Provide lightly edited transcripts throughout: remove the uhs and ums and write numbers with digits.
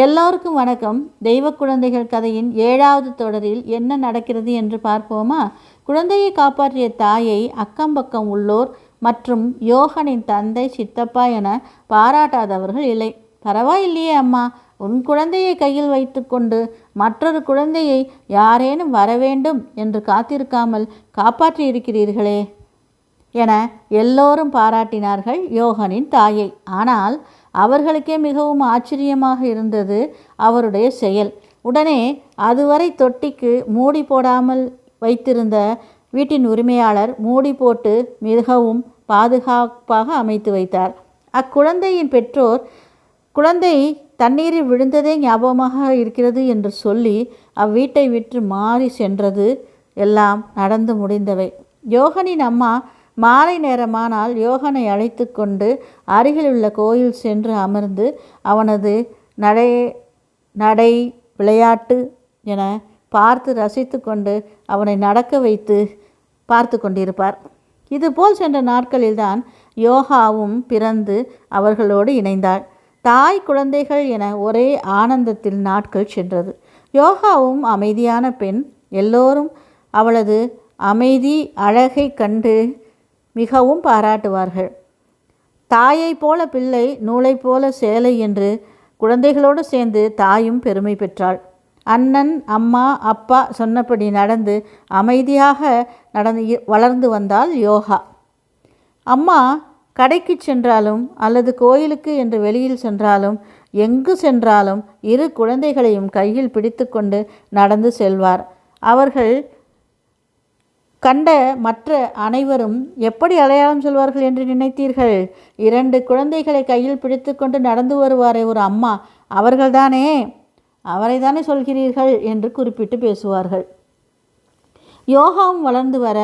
எல்லோருக்கும் வணக்கம். தெய்வ குழந்தைகள் கதையின் 7வது தொடரில் என்ன நடக்கிறது என்று பார்ப்போமா? குழந்தையை காப்பாற்றிய தாயை அக்கம்பக்கம் உள்ளோர் மற்றும் யோகனின் தந்தை, சித்தப்பா என பாராட்டாதவர்கள் இல்லை. பரவாயில்லையே அம்மா, உன் குழந்தையை கையில் வைத்து கொண்டு மற்றொரு குழந்தையை யாரேனும் வரவேண்டும் என்று காத்திருக்காமல் காப்பாற்றி இருக்கிறீர்களே என எல்லோரும் பாராட்டினார்கள் யோகனின் தாயை. ஆனால் அவர்களுக்கே மிகவும் ஆச்சரியமாக இருந்தது அவருடைய செயல். உடனே அதுவரை தொட்டிக்கு மூடி போடாமல் வைத்திருந்த வீட்டின் உரிமையாளர் மூடி போட்டு மிகவும் பாதுகாப்பாக அமைத்து வைத்தார். அக்குழந்தையின் பெற்றோர் குழந்தை தண்ணீரில் விழுந்ததே ஞாபகமாக இருக்கிறது என்று சொல்லி அவ்வீட்டை விட்டு மாறி சென்றது. எல்லாம் நடந்து முடிந்தவை. யோகனின் அம்மா மாலை நேரமானால் யோகனை அழைத்து கொண்டு அருகிலுள்ள கோயில் சென்று அமர்ந்து அவனது நடை விளையாட்டு என பார்த்து ரசித்து கொண்டு அவனை நடக்க வைத்து பார்த்து கொண்டிருப்பார். இதுபோல் சென்ற நாட்களில்தான் யோகாவும் பிறந்து அவர்களோடு இணைந்தாள். தாய் குழந்தைகள் என ஒரே ஆனந்தத்தில் நாட்கள் சென்றது. யோகாவும் அமைதியான பெண். எல்லோரும் அவளது அமைதி அழகை கண்டு மிகவும் பாராட்டுவார்கள். தாயை போல பிள்ளை, நூலை போல சேலை என்று குழந்தைகளோடு சேர்ந்து தாயும் பெருமை பெற்றாள். அண்ணன், அம்மா, அப்பா சொன்னபடி நடந்து அமைதியாக வளர்ந்து வந்தாள் யோகா. அம்மா கடைக்கு சென்றாலும் அல்லது கோயிலுக்கு என்று வெளியில் சென்றாலும் எங்கு சென்றாலும் இரு குழந்தைகளையும் கையில் பிடித்து கொண்டு நடந்து செல்வார். அவர்கள் கண்ட மற்ற அனைவரும் எப்படி அடையாளம் சொல்வார்கள் என்று நினைத்தீர்கள்? 2 குழந்தைகளை கையில் பிடித்து கொண்டு நடந்து வருவாரே ஒரு அம்மா, அவர்கள்தானே, அவரைதானே சொல்கிறீர்கள் என்று குறிப்பிட்டு பேசுவார்கள். யோகாவும் வளர்ந்து வர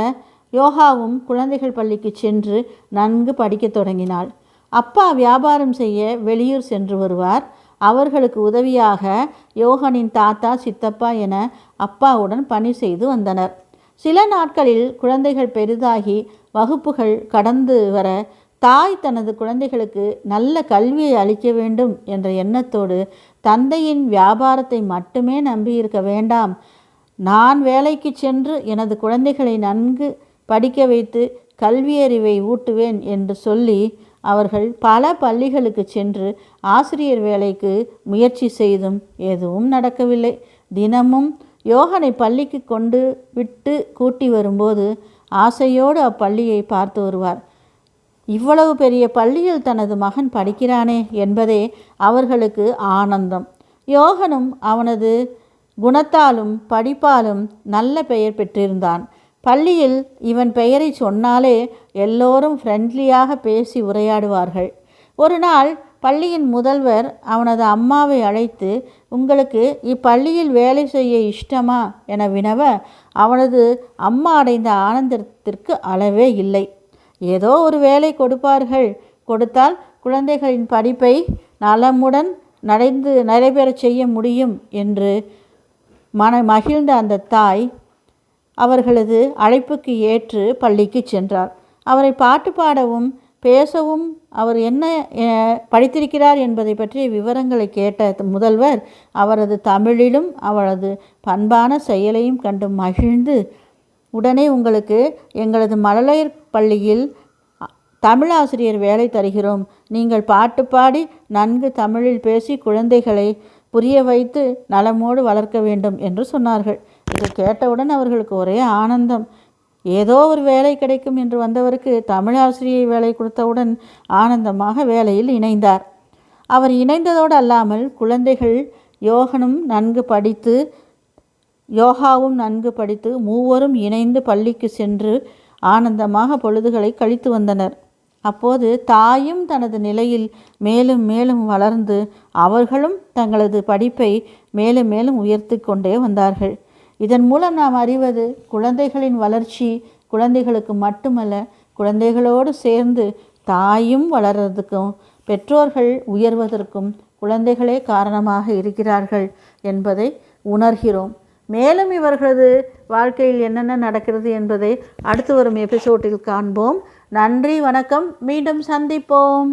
யோகாவும் குழந்தைகள் பள்ளிக்கு சென்று நன்கு படிக்க தொடங்கினாள். அப்பா வியாபாரம் செய்ய வெளியூர் சென்று வருவார். அவர்களுக்கு உதவியாக யோகனின் தாத்தா, சித்தப்பா என அப்பாவுடன் பணி செய்து வந்தனர். சில நாட்களில் குழந்தைகள் பெரிதாகி வகுப்புகள் கடந்து வர தாய் தனது குழந்தைகளுக்கு நல்ல கல்வியை அளிக்க வேண்டும் என்ற எண்ணத்தோடு தந்தையின் வியாபாரத்தை மட்டுமே நம்பியிருக்க வேண்டாம், நான் வேலைக்கு சென்று எனது குழந்தைகளை நன்கு படிக்க வைத்து கல்வியறிவை ஊட்டுவேன் என்று சொல்லி அவர்கள் பல பள்ளிகளுக்கு சென்று ஆசிரியர் வேலைக்கு முயற்சி செய்தும் எதுவும் நடக்கவில்லை. தினமும் யோகனை பள்ளிக்கு கொண்டு விட்டு கூட்டி வரும்போது ஆசையோடு அப்பள்ளியை பார்த்து வருவார். இவ்வளவு பெரிய பள்ளியில் தனது மகன் படிக்கிறானே என்பதே அவர்களுக்கு ஆனந்தம். யோகனும் அவனது குணத்தாலும் படிப்பாலும் நல்ல பெயர் பெற்றிருந்தான். பள்ளியில் இவன் பெயரை சொன்னாலே எல்லோரும் ஃப்ரெண்ட்லியாக பேசி உரையாடுவார்கள். ஒரு நாள் பள்ளியின் முதல்வர் அவனது அம்மாவை அழைத்து, உங்களுக்கு இப்பள்ளியில் வேலை செய்ய இஷ்டமா என வினவ அவனது அம்மா அடைந்த ஆனந்தத்திற்கு அளவே இல்லை. ஏதோ ஒரு வேலை கொடுப்பார்கள், கொடுத்தால் குழந்தைகளின் படிப்பை நலமுடன் நடைபெறச் செய்ய முடியும் என்று மகிழ்ந்த அந்த தாய் அவர்களது அழைப்புக்கு ஏற்று பள்ளிக்கு சென்றார். அவரை பாட்டு பாடவும் பேசவும் அவர் என்ன படித்திருக்கிறார் என்பதை பற்றிய விவரங்களை கேட்ட முதல்வர் அவரது தமிழிலும் அவரது பண்பான செயலையும் கண்டு மகிழ்ந்து, உடனே உங்களுக்கு எங்களது மழலையர் பள்ளியில் தமிழாசிரியர் வேலை தருகிறோம், நீங்கள் பாட்டு பாடி நன்கு தமிழில் பேசி குழந்தைகளை புரிய வைத்து நலமோடு வளர்க்க வேண்டும் என்று சொன்னார்கள். இதை கேட்டவுடன் அவர்களுக்கு ஒரே ஆனந்தம். ஏதோ ஒரு வேலை கிடைக்கும் என்று வந்தவருக்கு தமிழாசிரியை வேலை கொடுத்தவுடன் ஆனந்தமாக வேலையில் இணைந்தார். அவர் இணைந்ததோடு அல்லாமல் குழந்தைகள் யோகாவும் நன்கு படித்து மூவரும் இணைந்து பள்ளிக்கு சென்று ஆனந்தமாக பொழுதுகளை கழித்து வந்தனர். அப்போது தாயும் தனது நிலையில் மேலும் மேலும் வளர்ந்து அவர்களும் தங்களது படிப்பை மேலும் மேலும் உயர்த்தி கொண்டே வந்தார்கள். இதன் மூலம் நாம் அறிவது, குழந்தைகளின் வளர்ச்சி குழந்தைகளுக்கு மட்டுமல்ல, குழந்தைகளோடு சேர்ந்து தாயும் வளர்வதற்கும் பெற்றோர்கள் உயர்வதற்கும் குழந்தைகளே காரணமாக இருக்கிறார்கள் என்பதை உணர்கிறோம். மேலும் இவர்களது வாழ்க்கையில் என்னென்ன நடக்கிறது என்பதை அடுத்து வரும் எபிசோடில் காண்போம். நன்றி, வணக்கம். மீண்டும் சந்திப்போம்.